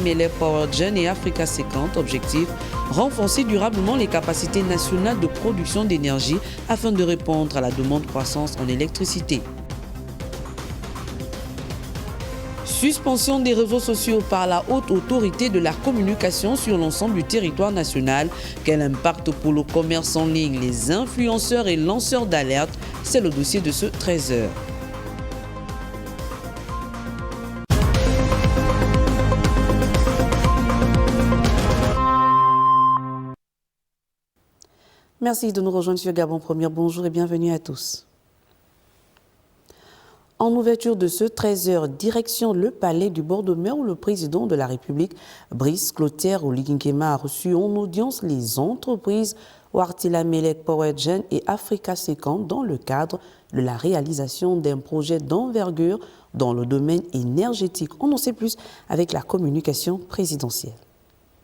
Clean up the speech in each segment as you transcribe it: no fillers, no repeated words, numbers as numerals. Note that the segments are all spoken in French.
Melek Powergen et Africa 50, objectif, renforcer durablement les capacités nationales de production d'énergie afin de répondre à la demande croissante en électricité. Suspension des réseaux sociaux par la haute autorité de la communication sur l'ensemble du territoire national. Quel impact pour le commerce en ligne, les influenceurs et lanceurs d'alerte? C'est le dossier de ce 13h. Merci de nous rejoindre sur Gabon Première. Bonjour et bienvenue à tous. En ouverture de ce 13h, direction le palais du bord de mer où le président de la République, Brice Clotaire Oligui Nguema, a reçu en audience les entreprises Wartila Melek Powergen et Africa 50 dans le cadre de la réalisation d'un projet d'envergure dans le domaine énergétique. On en sait plus avec la communication présidentielle.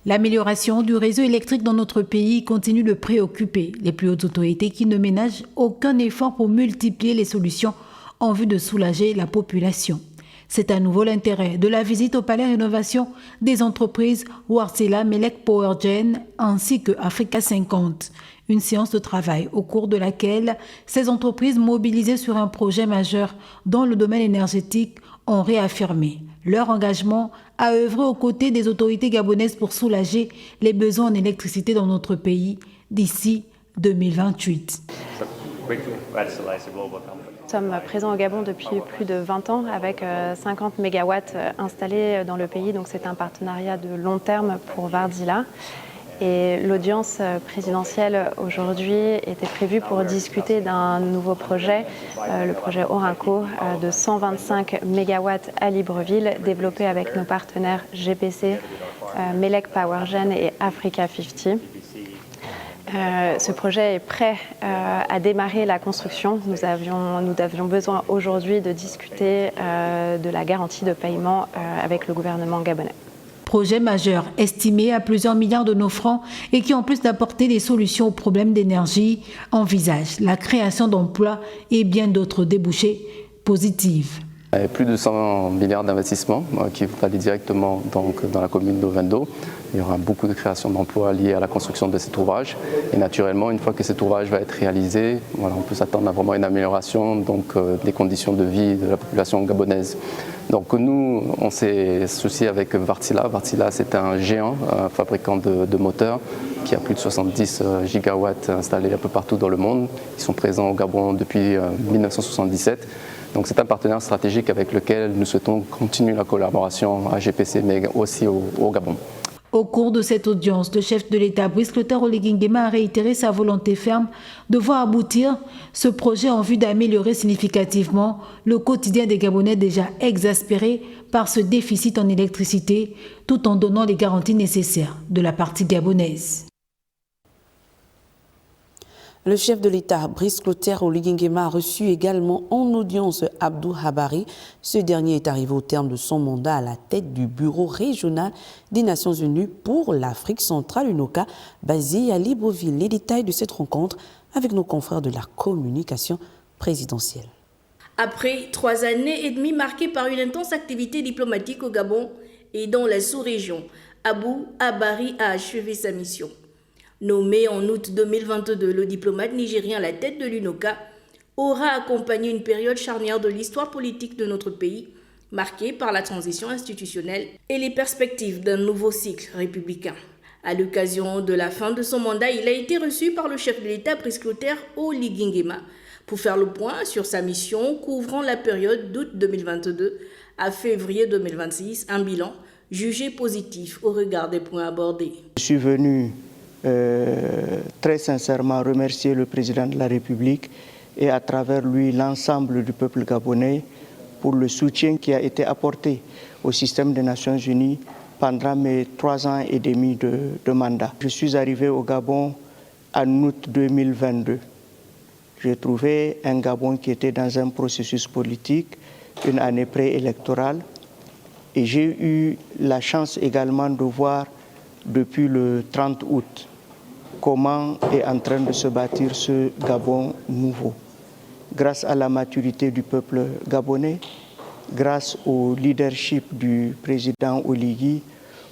L'amélioration du réseau électrique dans notre pays continue de préoccuper les plus hautes autorités qui ne ménagent aucun effort pour multiplier les solutions en vue de soulager la population. C'est à nouveau l'intérêt de la visite au Palais Rénovation des entreprises Wartila Melek Powergen ainsi que Africa 50. Une séance de travail au cours de laquelle ces entreprises mobilisées sur un projet majeur dans le domaine énergétique ont réaffirmé leur engagement à œuvrer aux côtés des autorités gabonaises pour soulager les besoins en électricité dans notre pays d'ici 2028. Nous sommes présents au Gabon depuis plus de 20 ans avec 50 mégawatts installés dans le pays. Donc c'est un partenariat de long terme pour Wartila. Et l'audience présidentielle aujourd'hui était prévue pour discuter d'un nouveau projet, le projet Orinco de 125 mégawatts à Libreville, développé avec nos partenaires GPC, Melek Powergen et Africa 50. Ce projet est prêt à démarrer la construction. Nous avions besoin aujourd'hui de discuter de la garantie de paiement avec le gouvernement gabonais. Projet majeur estimé à plusieurs milliards de nos francs et qui, en plus d'apporter des solutions aux problèmes d'énergie, envisage la création d'emplois et bien d'autres débouchés positifs. Plus de 100 milliards d'investissements qui vont aller directement donc, dans la commune d'Ovendo. Il y aura beaucoup de création d'emplois liés à la construction de cet ouvrage. Et naturellement, une fois que cet ouvrage va être réalisé, voilà, on peut s'attendre à vraiment une amélioration donc, des conditions de vie de la population gabonaise. Donc nous, on s'est associé avec Wartila. Wartila, c'est un géant fabricant de moteurs qui a plus de 70 gigawatts installés un peu partout dans le monde. Ils sont présents au Gabon depuis 1977. Donc c'est un partenaire stratégique avec lequel nous souhaitons continuer la collaboration à GPC, mais aussi au Gabon. Au cours de cette audience, le chef de l'État, Brice Clotaire Oligui Nguema, a réitéré sa volonté ferme de voir aboutir ce projet en vue d'améliorer significativement le quotidien des Gabonais déjà exaspérés par ce déficit en électricité, tout en donnant les garanties nécessaires de la partie gabonaise. Le chef de l'État, Brice Clotaire Oligui Nguema, a reçu également en audience Abdou Habari. Ce dernier est arrivé au terme de son mandat à la tête du bureau régional des Nations Unies pour l'Afrique centrale, UNOCA, basé à Libreville. Les détails de cette rencontre avec nos confrères de la communication présidentielle. Après 3 années et demie marquées par une intense activité diplomatique au Gabon et dans la sous-région, Abdou Habari a achevé sa mission. Nommé en août 2022, le diplomate nigérien à la tête de l'UNOCA aura accompagné une période charnière de l'histoire politique de notre pays, marquée par la transition institutionnelle et les perspectives d'un nouveau cycle républicain. À l'occasion de la fin de son mandat, il a été reçu par le chef de l'État, Brice Clotaire Oligui Nguema, pour faire le point sur sa mission couvrant la période d'août 2022 à février 2026, un bilan jugé positif au regard des points abordés. Je suis venu très sincèrement remercier le président de la République et à travers lui l'ensemble du peuple gabonais pour le soutien qui a été apporté au système des Nations Unies pendant mes 3 ans et demi de mandat. Je suis arrivé au Gabon en août 2022. J'ai trouvé un Gabon qui était dans un processus politique, une année préélectorale, et j'ai eu la chance également de voir depuis le 30 août comment est en train de se bâtir ce Gabon nouveau. Grâce à la maturité du peuple gabonais, grâce au leadership du président Oligui,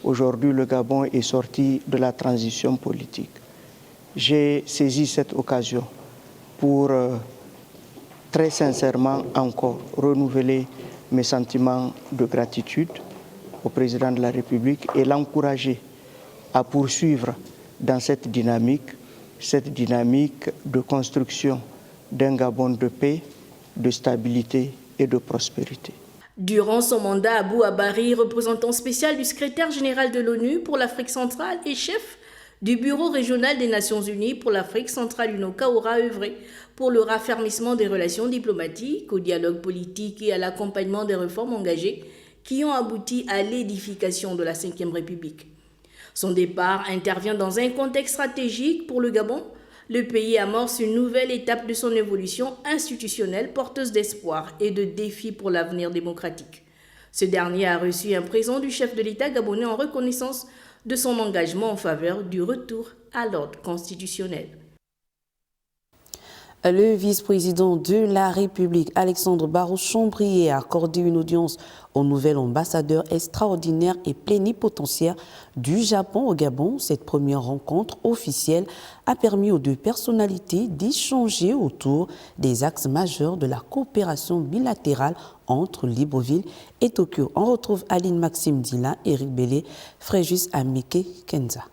Aujourd'hui, le Gabon est sorti de la transition politique. J'ai saisi cette occasion pour très sincèrement encore renouveler mes sentiments de gratitude au président de la République et l'encourager à poursuivre dans cette dynamique de construction d'un Gabon de paix, de stabilité et de prospérité. Durant son mandat, Abou Abari, représentant spécial du secrétaire général de l'ONU pour l'Afrique centrale et chef du Bureau régional des Nations Unies pour l'Afrique centrale UNOCA, aura œuvré pour le raffermissement des relations diplomatiques, au dialogue politique et à l'accompagnement des réformes engagées qui ont abouti à l'édification de la Ve République. Son départ intervient dans un contexte stratégique pour le Gabon. Le pays amorce une nouvelle étape de son évolution institutionnelle porteuse d'espoir et de défis pour l'avenir démocratique. Ce dernier a reçu un présent du chef de l'État gabonais en reconnaissance de son engagement en faveur du retour à l'ordre constitutionnel. Le vice-président de la République, Alexandre Barrot-Chambrier, a accordé une audience au nouvel ambassadeur extraordinaire et plénipotentiaire du Japon au Gabon. Cette première rencontre officielle a permis aux deux personnalités d'échanger autour des axes majeurs de la coopération bilatérale entre Libreville et Tokyo. On retrouve Aline Maxime Dila, Éric Bellé, Fréjus Ameke Kenza.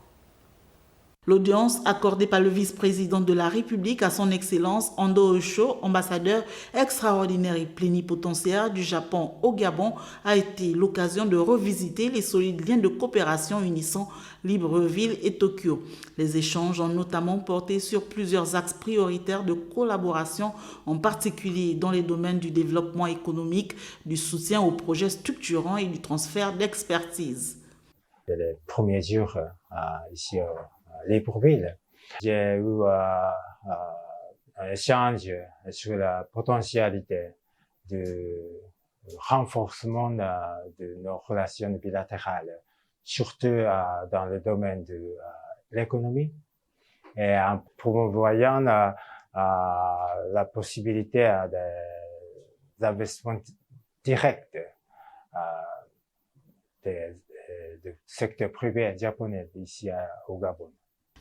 L'audience accordée par le vice-président de la République à son Excellence Ando Osho, ambassadeur extraordinaire et plénipotentiaire du Japon au Gabon, a été l'occasion de revisiter les solides liens de coopération unissant Libreville et Tokyo. Les échanges ont notamment porté sur plusieurs axes prioritaires de collaboration, en particulier dans les domaines du développement économique, du soutien aux projets structurants et du transfert d'expertise. Les premiers jours ici Libreville, j'ai eu un échange sur la potentialité du renforcement de nos relations bilatérales, surtout dans le domaine de l'économie, et en promouvoyant la possibilité d'investissements directs du secteur privé japonais ici au Gabon.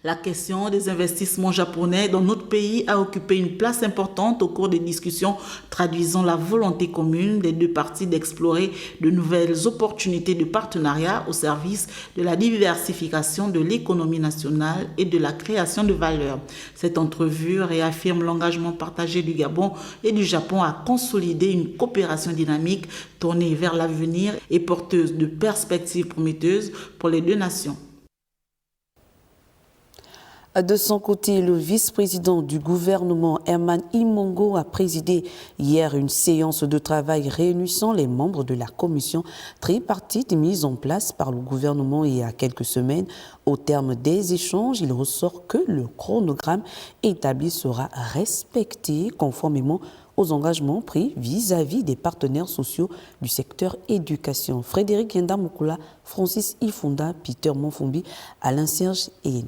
La question des investissements japonais dans notre pays a occupé une place importante au cours des discussions traduisant la volonté commune des deux parties d'explorer de nouvelles opportunités de partenariat au service de la diversification de l'économie nationale et de la création de valeur. Cette entrevue réaffirme l'engagement partagé du Gabon et du Japon à consolider une coopération dynamique tournée vers l'avenir et porteuse de perspectives prometteuses pour les deux nations. De son côté, le vice-président du gouvernement, Herman Imongo, a présidé hier une séance de travail réunissant les membres de la commission tripartite mise en place par le gouvernement il y a quelques semaines. Au terme des échanges, il ressort que le chronogramme établi sera respecté conformément aux engagements pris vis-à-vis des partenaires sociaux du secteur éducation. Frédéric Yenda-Moukoula, Francis Ifunda, Peter Monfumbi, Alain Serge et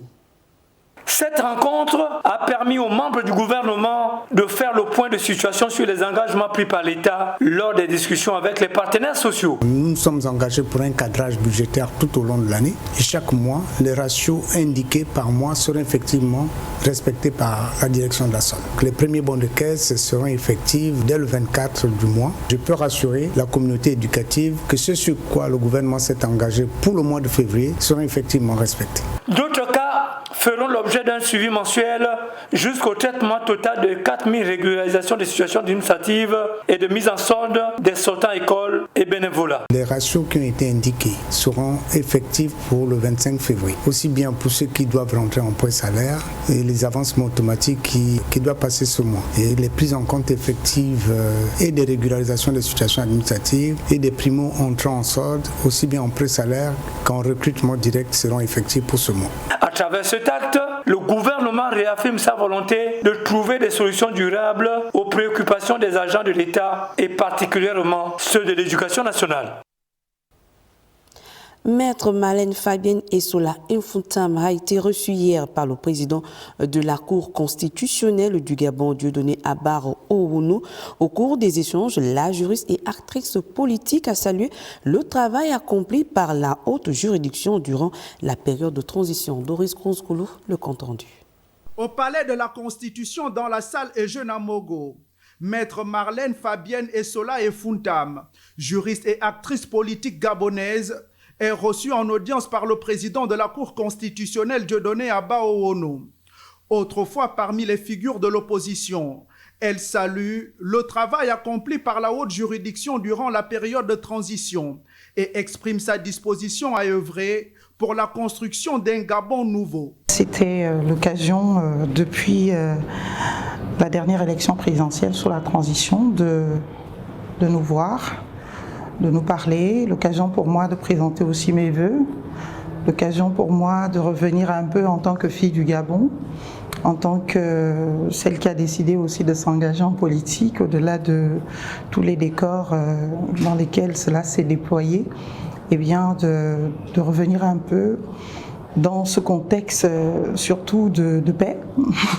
Cette rencontre a permis aux membres du gouvernement de faire le point de situation sur les engagements pris par l'État lors des discussions avec les partenaires sociaux. Nous sommes engagés pour un cadrage budgétaire tout au long de l'année et chaque mois, les ratios indiqués par mois seront effectivement respectés par la direction de la SON. Les premiers bons de caisse seront effectifs dès le 24 du mois. Je peux rassurer la communauté éducative que ce sur quoi le gouvernement s'est engagé pour le mois de février seront effectivement respectés. D'autres cas feront l'objet d'un suivi mensuel jusqu'au traitement total de 4000 régularisations de situations administratives et de mise en solde des sortants écoles et bénévolats. Les ratios qui ont été indiqués seront effectifs pour le 25 février, aussi bien pour ceux qui doivent rentrer en pré-salaire et les avancements automatiques qui doivent passer ce mois. Et les prises en compte effectives et des régularisations des situations administratives et des primo entrants en solde, aussi bien en pré-salaire qu'en recrutement direct seront effectifs pour ce mois. À travers cet acte, le gouvernement réaffirme sa volonté de trouver des solutions durables aux préoccupations des agents de l'État et particulièrement ceux de l'éducation nationale. Maître Marlène Fabienne Essola Infuntam a été reçue hier par le président de la Cour constitutionnelle du Gabon, Dieudonné Abar Owono. Au cours des échanges, la juriste et actrice politique a salué le travail accompli par la haute juridiction durant la période de transition. Doris Kronskoulou, le compte rendu. Au palais de la Constitution, dans la salle Eugène Amogo, Maître Marlène Fabienne Essola Infuntam, juriste et actrice politique gabonaise, est reçue en audience par le président de la Cour constitutionnelle Dieudonné Abar Owono. Autrefois parmi les figures de l'opposition, elle salue le travail accompli par la haute juridiction durant la période de transition et exprime sa disposition à œuvrer pour la construction d'un Gabon nouveau. C'était l'occasion depuis la dernière élection présidentielle sur la transition de nous voir, de nous parler, l'occasion pour moi de présenter aussi mes vœux, l'occasion pour moi de revenir un peu en tant que fille du Gabon, en tant que celle qui a décidé aussi de s'engager en politique au-delà de tous les décors dans lesquels cela s'est déployé, et bien de revenir un peu dans ce contexte surtout de paix,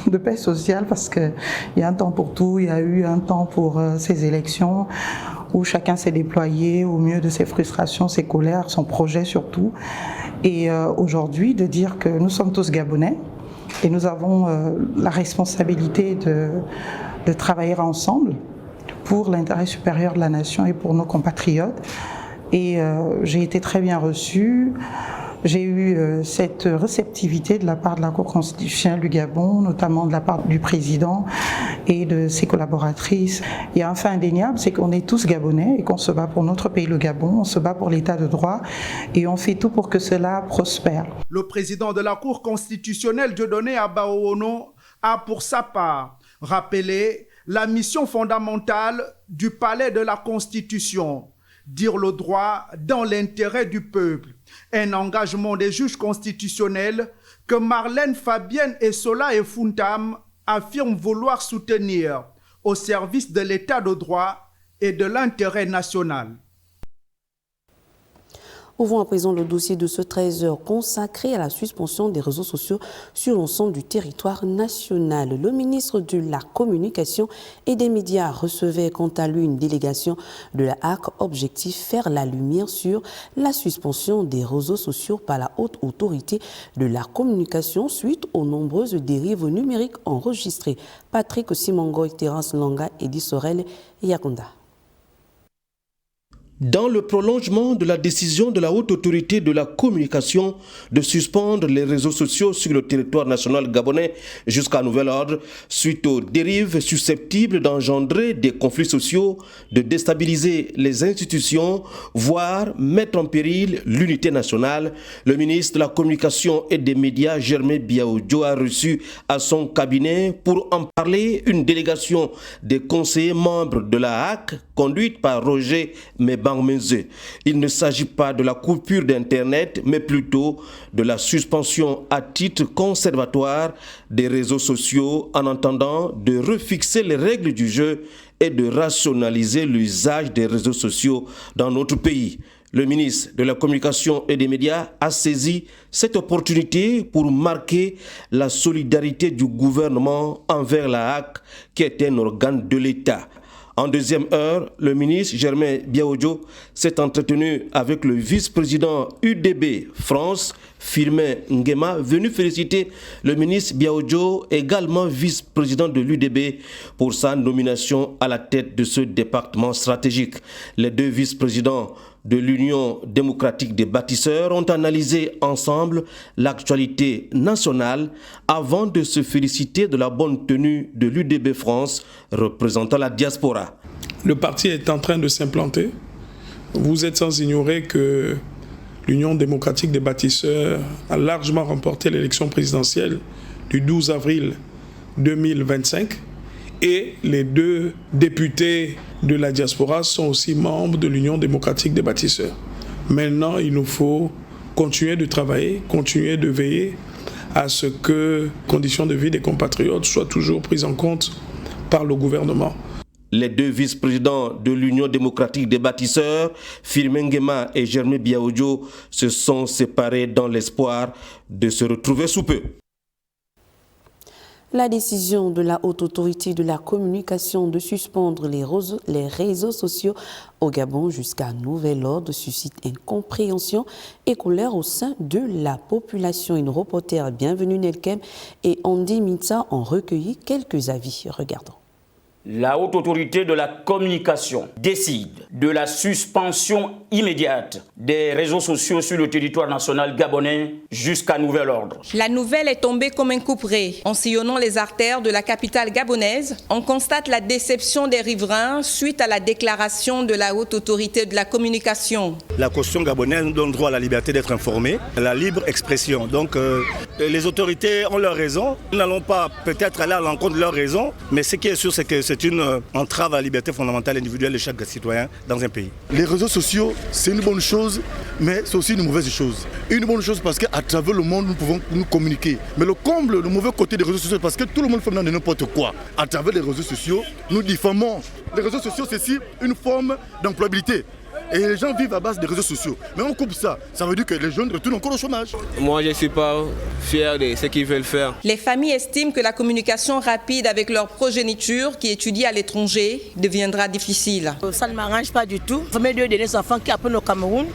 de paix sociale, parce qu'il y a un temps pour tout, il y a eu un temps pour ces élections où chacun s'est déployé au mieux de ses frustrations, ses colères, son projet surtout. Et aujourd'hui, de dire que nous sommes tous Gabonais et nous avons la responsabilité de travailler ensemble pour l'intérêt supérieur de la nation et pour nos compatriotes. Et j'ai été très bien reçue. J'ai eu cette réceptivité de la part de la Cour constitutionnelle du Gabon, notamment de la part du président et de ses collaboratrices. Il y a un fait indéniable, c'est qu'on est tous Gabonais et qu'on se bat pour notre pays, le Gabon, on se bat pour l'état de droit et on fait tout pour que cela prospère. Le président de la Cour constitutionnelle, Dieudonné Abar Owono, a pour sa part rappelé la mission fondamentale du palais de la Constitution, dire le droit dans l'intérêt du peuple. Un engagement des juges constitutionnels que Marlène Fabienne Essola Infuntam affirme vouloir soutenir au service de l'état de droit et de l'intérêt national. Ouvrons à présent le dossier de ce 13h consacré à la suspension des réseaux sociaux sur l'ensemble du territoire national. Le ministre de la Communication et des Médias recevait quant à lui une délégation de la HAC, objectif faire la lumière sur la suspension des réseaux sociaux par la haute autorité de la communication suite aux nombreuses dérives numériques enregistrées. Patrick Simongoy, Terence Langa, Edi Sorel et Yakonda. Dans le prolongement de la décision de la haute autorité de la communication de suspendre les réseaux sociaux sur le territoire national gabonais jusqu'à nouvel ordre, suite aux dérives susceptibles d'engendrer des conflits sociaux, de déstabiliser les institutions, voire mettre en péril l'unité nationale, le ministre de la Communication et des Médias, Germain Biaoudjo, a reçu à son cabinet pour en parler une délégation des conseillers membres de la HAC, conduite par Roger Meban. Il ne s'agit pas de la coupure d'Internet, mais plutôt de la suspension à titre conservatoire des réseaux sociaux en attendant de refixer les règles du jeu et de rationaliser l'usage des réseaux sociaux dans notre pays. Le ministre de la Communication et des Médias a saisi cette opportunité pour marquer la solidarité du gouvernement envers la HAC, qui est un organe de l'État. En deuxième heure, le ministre Germain Biaoudjo s'est entretenu avec le vice-président UDB France, Firmin Nguema, venu féliciter le ministre Biaoudjo, également vice-président de l'UDB, pour sa nomination à la tête de ce département stratégique. Les deux vice-présidents de l'Union démocratique des bâtisseurs ont analysé ensemble l'actualité nationale avant de se féliciter de la bonne tenue de l'UDB France représentant la diaspora. Le parti est en train de s'implanter. Vous êtes sans ignorer que l'Union démocratique des bâtisseurs a largement remporté l'élection présidentielle du 12 avril 2025. Et les deux députés de la diaspora sont aussi membres de l'Union démocratique des bâtisseurs. Maintenant, il nous faut continuer de travailler, continuer de veiller à ce que les conditions de vie des compatriotes soient toujours prises en compte par le gouvernement. Les deux vice-présidents de l'Union démocratique des bâtisseurs, Firmin Nguema et Germain Biaodio, se sont séparés dans l'espoir de se retrouver sous peu. La décision de la Haute Autorité de la Communication de suspendre les réseaux sociaux au Gabon jusqu'à nouvel ordre suscite incompréhension et colère au sein de la population. Une reporter Bienvenue Nelkem et Andy Mitsa ont recueilli quelques avis. Regardons. La Haute Autorité de la Communication décide de la suspension immédiate des réseaux sociaux sur le territoire national gabonais jusqu'à nouvel ordre. La nouvelle est tombée comme un couperet. En sillonnant les artères de la capitale gabonaise, on constate la déception des riverains suite à la déclaration de la Haute Autorité de la Communication. La Constitution gabonaise nous donne droit à la liberté d'être informé, à la libre expression. Donc les autorités ont leur raison. Nous n'allons pas peut-être aller à l'encontre de leur raison, mais ce qui est sûr, c'est que c'est une entrave à la liberté fondamentale individuelle de chaque citoyen dans un pays. Les réseaux sociaux, c'est une bonne chose, mais c'est aussi une mauvaise chose. Une bonne chose parce qu'à travers le monde, nous pouvons nous communiquer. Mais le comble, le mauvais côté des réseaux sociaux, parce que tout le monde fait de n'importe quoi. À travers les réseaux sociaux, nous diffamons. Les réseaux sociaux, c'est aussi une forme d'employabilité. Et les gens vivent à base des réseaux sociaux. Mais on coupe ça. Ça veut dire que les jeunes retournent encore au chômage. Moi, je ne suis pas fier de ce qu'ils veulent faire. Les familles estiment que la communication rapide avec leur progéniture qui étudie à l'étranger deviendra difficile. Ça ne m'arrange pas du tout. Il faut mettre des enfants qui apprennent au Cameroun.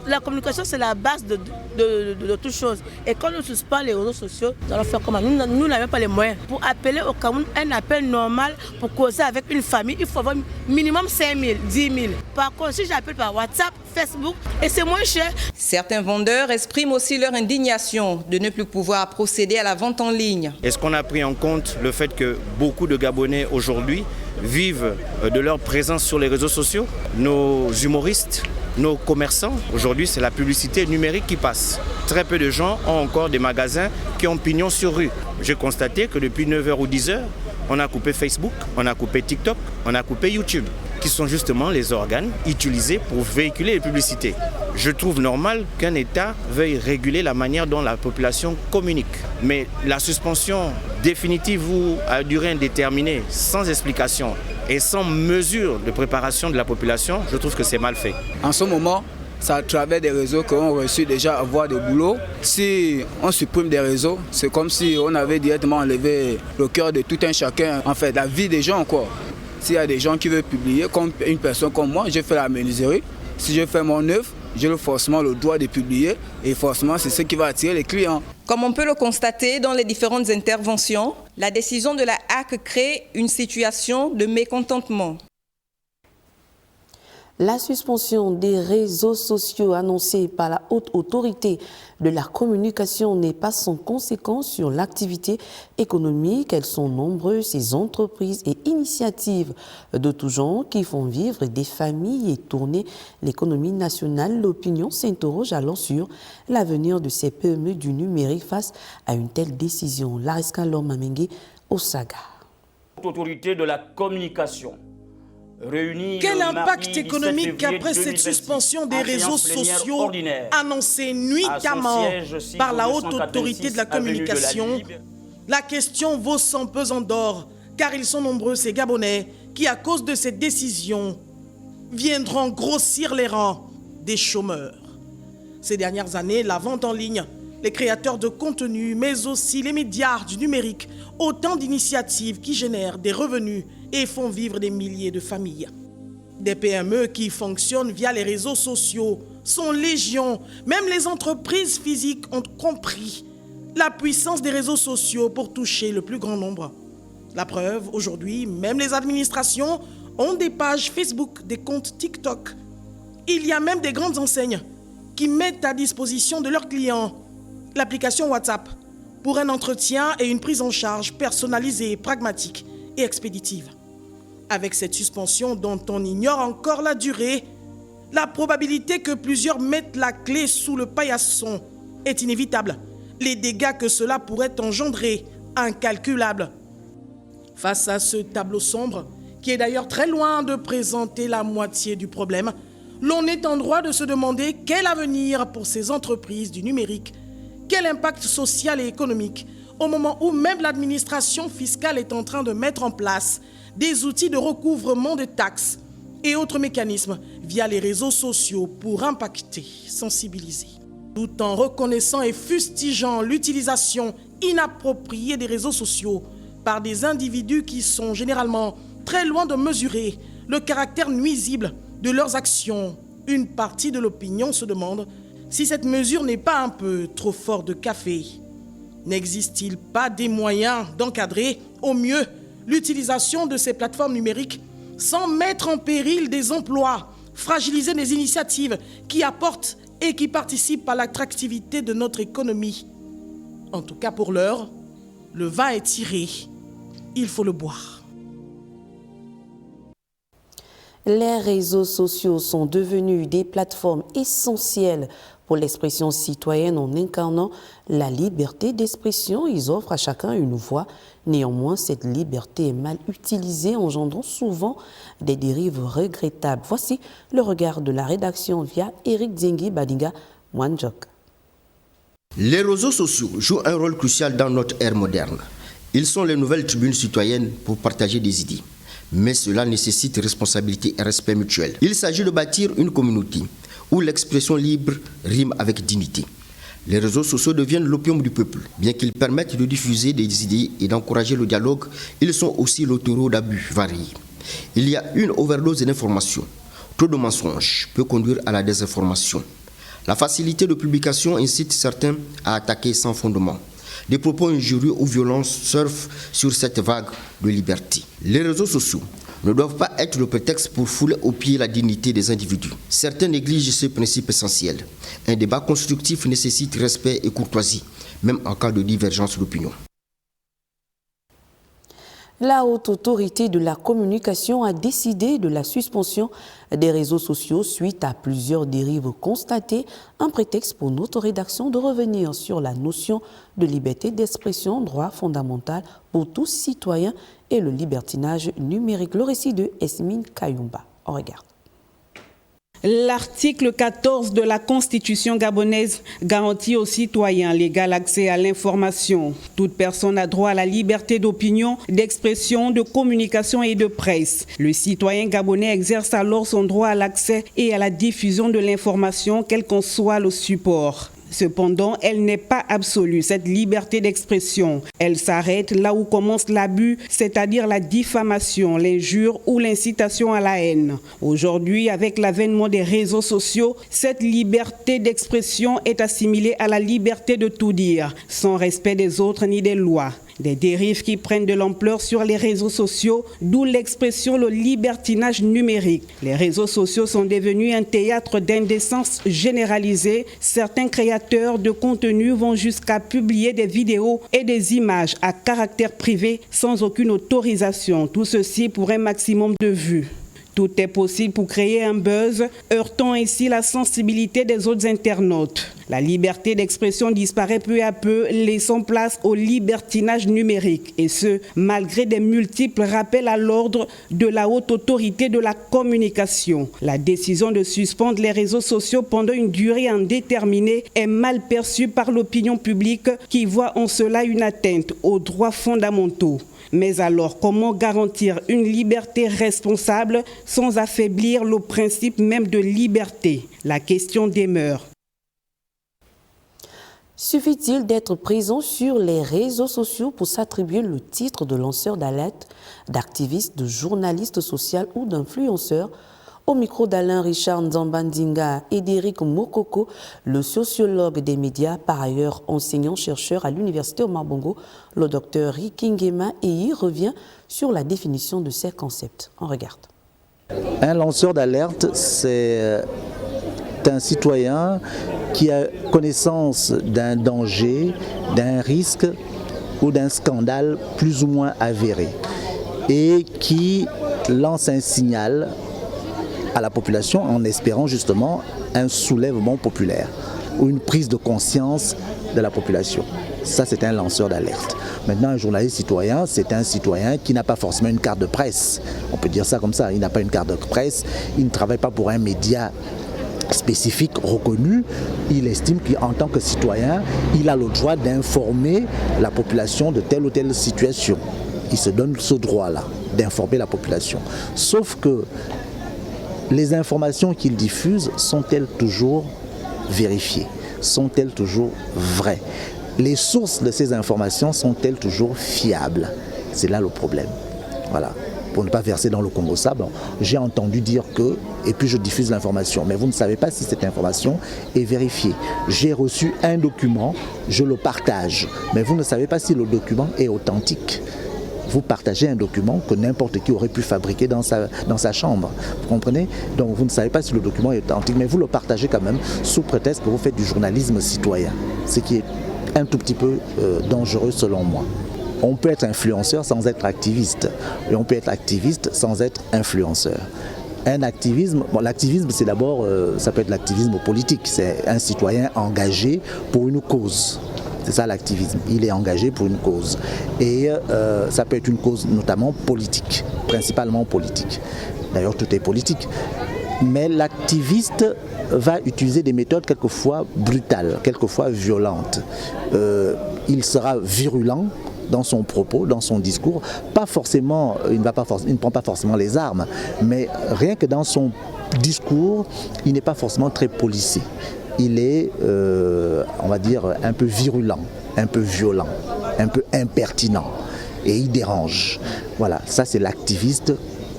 La communication, c'est la base de toute chose. Et quand nous ne suspend les réseaux sociaux, nous allons faire comment? Nous n'avons pas les moyens. Pour appeler au Cameroun, un appel normal pour causer avec une famille, il faut avoir minimum 5 000, 10 000. Par contre, si j'appelle par WhatsApp, Facebook, et c'est moins cher. Certains vendeurs expriment aussi leur indignation de ne plus pouvoir procéder à la vente en ligne. Est-ce qu'on a pris en compte le fait que beaucoup de Gabonais aujourd'hui vivent de leur présence sur les réseaux sociaux? Nos humoristes, nos commerçants, aujourd'hui c'est la publicité numérique qui passe. Très peu de gens ont encore des magasins qui ont pignon sur rue. J'ai constaté que depuis 9h ou 10h, on a coupé Facebook, on a coupé TikTok, on a coupé YouTube, qui sont justement les organes utilisés pour véhiculer les publicités. Je trouve normal qu'un État veuille réguler la manière dont la population communique. Mais la suspension définitive ou à durée indéterminée, sans explication et sans mesure de préparation de la population, je trouve que c'est mal fait. En ce moment, c'est à travers des réseaux qu'on reçu déjà avoir des boulots. Si on supprime des réseaux, c'est comme si on avait directement enlevé le cœur de tout un chacun, en fait, la vie des gens, quoi. S'il y a des gens qui veulent publier, comme une personne comme moi, je fais la menuiserie. Si je fais mon œuvre, j'ai forcément le droit de publier et forcément c'est ce qui va attirer les clients. Comme on peut le constater dans les différentes interventions, la décision de la HAC crée une situation de mécontentement. La suspension des réseaux sociaux annoncée par la Haute Autorité de la Communication n'est pas sans conséquence sur l'activité économique. Elles sont nombreuses, ces entreprises et initiatives de tous genres qui font vivre des familles et tourner l'économie nationale. L'opinion s'interroge alors sur l'avenir de ces PME du numérique face à une telle décision. Lariska Lomamengue, Osaga. Haute Autorité de la Communication. Quel impact économique après cette suspension des réseaux sociaux annoncée nuitamment par la Haute Autorité de la Communication? La question vaut son pesant d'or, car ils sont nombreux ces Gabonais qui, à cause de cette décision, viendront grossir les rangs des chômeurs. Ces dernières années, la vente en ligne, les créateurs de contenu, mais aussi les médias du numérique, autant d'initiatives qui génèrent des revenus et font vivre des milliers de familles. Des PME qui fonctionnent via les réseaux sociaux sont légion. Même les entreprises physiques ont compris la puissance des réseaux sociaux pour toucher le plus grand nombre. La preuve, aujourd'hui, même les administrations ont des pages Facebook, des comptes TikTok. Il y a même des grandes enseignes qui mettent à disposition de leurs clients l'application WhatsApp pour un entretien et une prise en charge personnalisée, pragmatique et expéditive. Avec cette suspension dont on ignore encore la durée, la probabilité que plusieurs mettent la clé sous le paillasson est inévitable. Les dégâts que cela pourrait engendrer, incalculables. Face à ce tableau sombre, qui est d'ailleurs très loin de présenter la moitié du problème, l'on est en droit de se demander quel avenir pour ces entreprises du numérique, quel impact social et économique au moment où même l'administration fiscale est en train de mettre en place des outils de recouvrement de taxes et autres mécanismes via les réseaux sociaux pour impacter, sensibiliser. Tout en reconnaissant et fustigeant l'utilisation inappropriée des réseaux sociaux par des individus qui sont généralement très loin de mesurer le caractère nuisible de leurs actions, une partie de l'opinion se demande si cette mesure n'est pas un peu trop fort de café. N'existe-t-il pas des moyens d'encadrer au mieux l'utilisation de ces plateformes numériques sans mettre en péril des emplois, fragiliser des initiatives qui apportent et qui participent à l'attractivité de notre économie? En tout cas pour l'heure, le vin est tiré, il faut le boire. Les réseaux sociaux sont devenus des plateformes essentielles pour l'expression citoyenne en incarnant la liberté d'expression. Ils offrent à chacun une voix. Néanmoins, cette liberté est mal utilisée, engendrant souvent des dérives regrettables. Voici le regard de la rédaction via Eric Zengi Badinga Mwanjok. Les réseaux sociaux jouent un rôle crucial dans notre ère moderne. Ils sont les nouvelles tribunes citoyennes pour partager des idées. Mais cela nécessite responsabilité et respect mutuel. Il s'agit de bâtir une communauté où l'expression libre rime avec dignité. Les réseaux sociaux deviennent l'opium du peuple. Bien qu'ils permettent de diffuser des idées et d'encourager le dialogue, ils sont aussi le taureau d'abus variés. Il y a une overdose d'informations. Trop de mensonges peut conduire à la désinformation. La facilité de publication incite certains à attaquer sans fondement. Des propos injurieux ou violents surfent sur cette vague de liberté. Les réseaux sociaux ne doivent pas être le prétexte pour fouler au pied la dignité des individus. Certains négligent ce principe essentiel. Un débat constructif nécessite respect et courtoisie, même en cas de divergence d'opinion. La Haute Autorité de la Communication a décidé de la suspension des réseaux sociaux suite à plusieurs dérives constatées, un prétexte pour notre rédaction de revenir sur la notion de liberté d'expression, droit fondamental pour tous citoyens et le libertinage numérique. Le récit de Esmine Kayumba. On regarde. L'article 14 de la Constitution gabonaise garantit aux citoyens l'égal accès à l'information. Toute personne a droit à la liberté d'opinion, d'expression, de communication et de presse. Le citoyen gabonais exerce alors son droit à l'accès et à la diffusion de l'information, quel qu'en soit le support. Cependant, elle n'est pas absolue, cette liberté d'expression. Elle s'arrête là où commence l'abus, c'est-à-dire la diffamation, l'injure ou l'incitation à la haine. Aujourd'hui, avec l'avènement des réseaux sociaux, cette liberté d'expression est assimilée à la liberté de tout dire, sans respect des autres ni des lois. Des dérives qui prennent de l'ampleur sur les réseaux sociaux, d'où l'expression le libertinage numérique. Les réseaux sociaux sont devenus un théâtre d'indécence généralisée. Certains créateurs de contenu vont jusqu'à publier des vidéos et des images à caractère privé sans aucune autorisation. Tout ceci pour un maximum de vues. Tout est possible pour créer un buzz, heurtant ainsi la sensibilité des autres internautes. La liberté d'expression disparaît peu à peu, laissant place au libertinage numérique. Et ce, malgré des multiples rappels à l'ordre de la Haute Autorité de la Communication. La décision de suspendre les réseaux sociaux pendant une durée indéterminée est mal perçue par l'opinion publique qui voit en cela une atteinte aux droits fondamentaux. Mais alors, comment garantir une liberté responsable sans affaiblir le principe même de liberté? La question demeure. Suffit-il d'être présent sur les réseaux sociaux pour s'attribuer le titre de lanceur d'alerte, d'activiste, de journaliste social ou d'influenceur? Au micro d'Alain Richard Nzambandinga et d'Éric Mokoko, le sociologue des médias, par ailleurs enseignant-chercheur à l'Université Omar Bongo, le docteur Ricky Nguema, et y revient sur la définition de ces concepts. On regarde. Un lanceur d'alerte, c'est un citoyen qui a connaissance d'un danger, d'un risque ou d'un scandale plus ou moins avéré et qui lance un signal à la population en espérant justement un soulèvement populaire ou une prise de conscience de la population. Ça, c'est un lanceur d'alerte. Maintenant, un journaliste citoyen, c'est un citoyen qui n'a pas forcément une carte de presse. On peut dire ça comme ça, il n'a pas une carte de presse, il ne travaille pas pour un média spécifique reconnu, il estime qu'en tant que citoyen, il a le droit d'informer la population de telle ou telle situation. Il se donne ce droit-là d'informer la population. Sauf que les informations qu'il diffuse sont-elles toujours vérifiées? Sont-elles toujours vraies? Les sources de ces informations sont-elles toujours fiables? C'est là le problème. Voilà. Pour ne pas verser dans le Congo sable, j'ai entendu dire que, et puis je diffuse l'information, mais vous ne savez pas si cette information est vérifiée. J'ai reçu un document, je le partage, mais vous ne savez pas si le document est authentique. Vous partagez un document que n'importe qui aurait pu fabriquer dans sa chambre. Vous comprenez? Donc vous ne savez pas si le document est authentique, mais vous le partagez quand même sous prétexte que vous faites du journalisme citoyen, ce qui est un tout petit peu dangereux selon moi. On peut être influenceur sans être activiste, et on peut être activiste sans être influenceur. Un activisme, bon, l'activisme c'est d'abord, ça peut être l'activisme politique, c'est un citoyen engagé pour une cause. C'est ça l'activisme, il est engagé pour une cause. Et ça peut être une cause notamment politique, principalement politique. D'ailleurs tout est politique. Mais l'activiste va utiliser des méthodes quelquefois brutales, quelquefois violentes. Il sera virulent dans son propos, dans son discours. Pas forcément, il ne prend pas forcément les armes, mais rien que dans son discours, il n'est pas forcément très policé. Il est, on va dire, un peu virulent, un peu violent, un peu impertinent. Et il dérange. Voilà, ça c'est l'activiste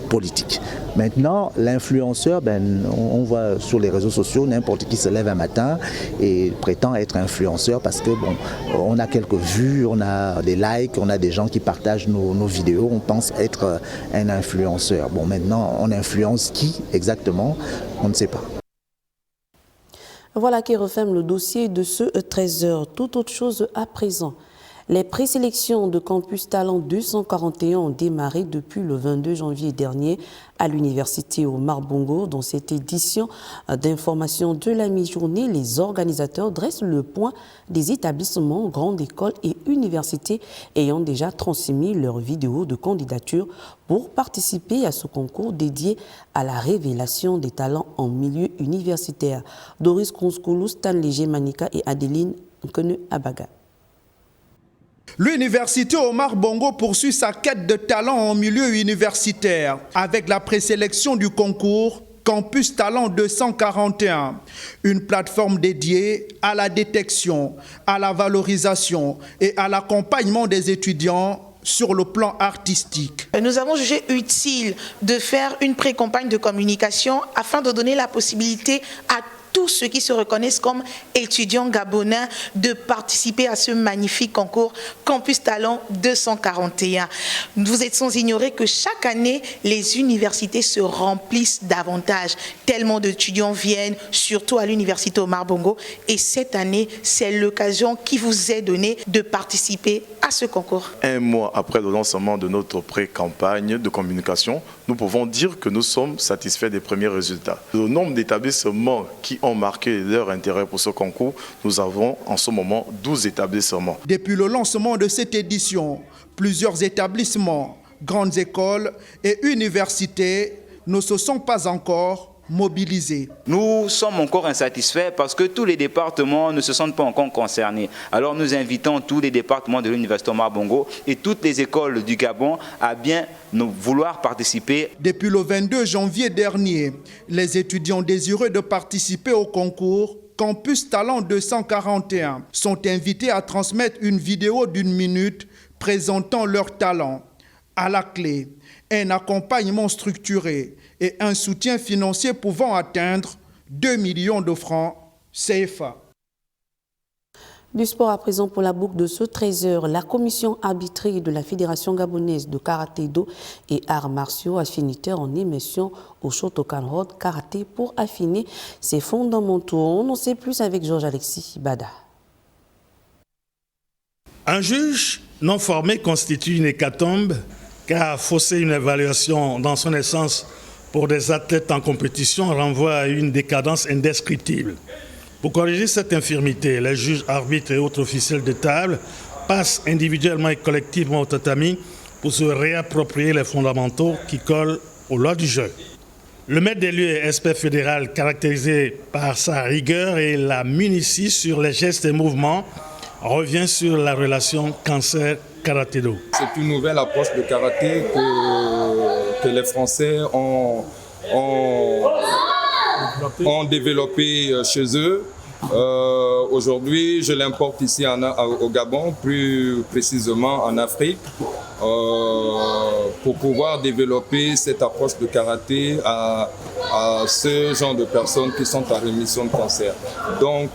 politique. Maintenant, l'influenceur, on voit sur les réseaux sociaux, n'importe qui se lève un matin et prétend être influenceur parce que bon, on a quelques vues, on a des likes, on a des gens qui partagent nos vidéos, on pense être un influenceur. Bon, maintenant, on influence qui exactement? On ne sait pas. Voilà qui referme le dossier de ce 13h. Toute autre chose à présent. Les présélections de Campus Talent 241 ont démarré depuis le 22 janvier dernier à l'université Omar Bongo. Dans cette édition d'information de la mi-journée, les organisateurs dressent le point des établissements, grandes écoles et universités ayant déjà transmis leurs vidéos de candidature pour participer à ce concours dédié à la révélation des talents en milieu universitaire. Doris Konskoulou, Stanley Gemanika et Adeline Nkene Abaga. L'université Omar Bongo poursuit sa quête de talent en milieu universitaire avec la présélection du concours Campus Talent 241, une plateforme dédiée à la détection, à la valorisation et à l'accompagnement des étudiants sur le plan artistique. Nous avons jugé utile de faire une pré-campagne de communication afin de donner la possibilité à tous ceux qui se reconnaissent comme étudiants gabonais de participer à ce magnifique concours Campus Talent 241. Vous êtes sans ignorer que chaque année, les universités se remplissent davantage. Tellement d'étudiants viennent, surtout à l'université Omar Bongo. Et cette année, c'est l'occasion qui vous est donnée de participer à ce concours. Un mois après le lancement de notre pré-campagne de communication, nous pouvons dire que nous sommes satisfaits des premiers résultats. Le nombre d'établissements qui ont marqué leur intérêt pour ce concours, nous avons en ce moment 12 établissements. Depuis le lancement de cette édition, plusieurs établissements, grandes écoles et universités ne se sont pas encore mobilisés. Nous sommes encore insatisfaits parce que tous les départements ne se sentent pas encore concernés. Alors nous invitons tous les départements de l'université Omar Bongo et toutes les écoles du Gabon à bien vouloir participer. Depuis le 22 janvier dernier, les étudiants désireux de participer au concours Campus Talent 241 sont invités à transmettre une vidéo d'1 minute présentant leur talent. À la clé, un accompagnement structuré et un soutien financier pouvant atteindre 2 millions de francs CFA. Du sport à présent pour la boucle de ce 13h. La commission arbitrée de la Fédération gabonaise de karaté-do et arts martiaux a finitaire en émission au Shotokan Road Karaté pour affiner ses fondamentaux. On en sait plus avec Georges-Alexis Bada. Un juge non formé constitue une hécatombe car fausser une évaluation dans son essence pour des athlètes en compétition renvoie à une décadence indescriptible. Pour corriger cette infirmité, les juges, arbitres et autres officiels de table passent individuellement et collectivement au tatami pour se réapproprier les fondamentaux qui collent aux lois du jeu. Le maître des lieux est expert fédéral caractérisé par sa rigueur et la munitie sur les gestes et mouvements revient sur la relation cancer-karaté-do. C'est une nouvelle approche de karaté que les Français ont développé chez eux. Aujourd'hui, je l'importe ici au Gabon, plus précisément en Afrique, pour pouvoir développer cette approche de karaté à ce genre de personnes qui sont en rémission de cancer. Donc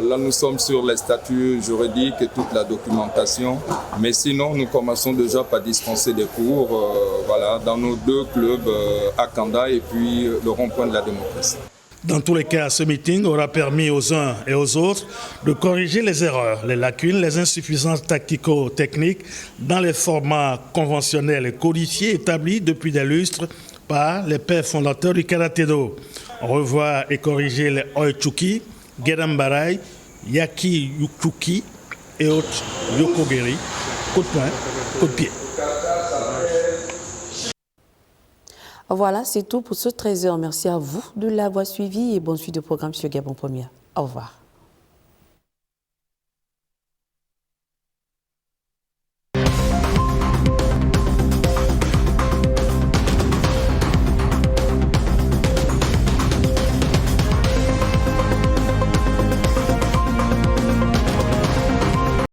là, nous sommes sur les statuts juridiques et toute la documentation, mais sinon, nous commençons déjà par dispenser des cours voilà, dans nos deux clubs, Akanda et puis le rond-point de la démocratie. Dans tous les cas, ce meeting aura permis aux uns et aux autres de corriger les erreurs, les lacunes, les insuffisances tactico-techniques dans les formats conventionnels et codifiés établis depuis des lustres par les pères fondateurs du karaté-do. Revoir et corriger les oichuki, gedambarai, yaki yuchuki et autres yokogeri, coup de poing, coup de pied. Voilà, c'est tout pour ce 13h. Merci à vous de l'avoir suivi et bonne suite de programme sur Gabon Première. Au revoir.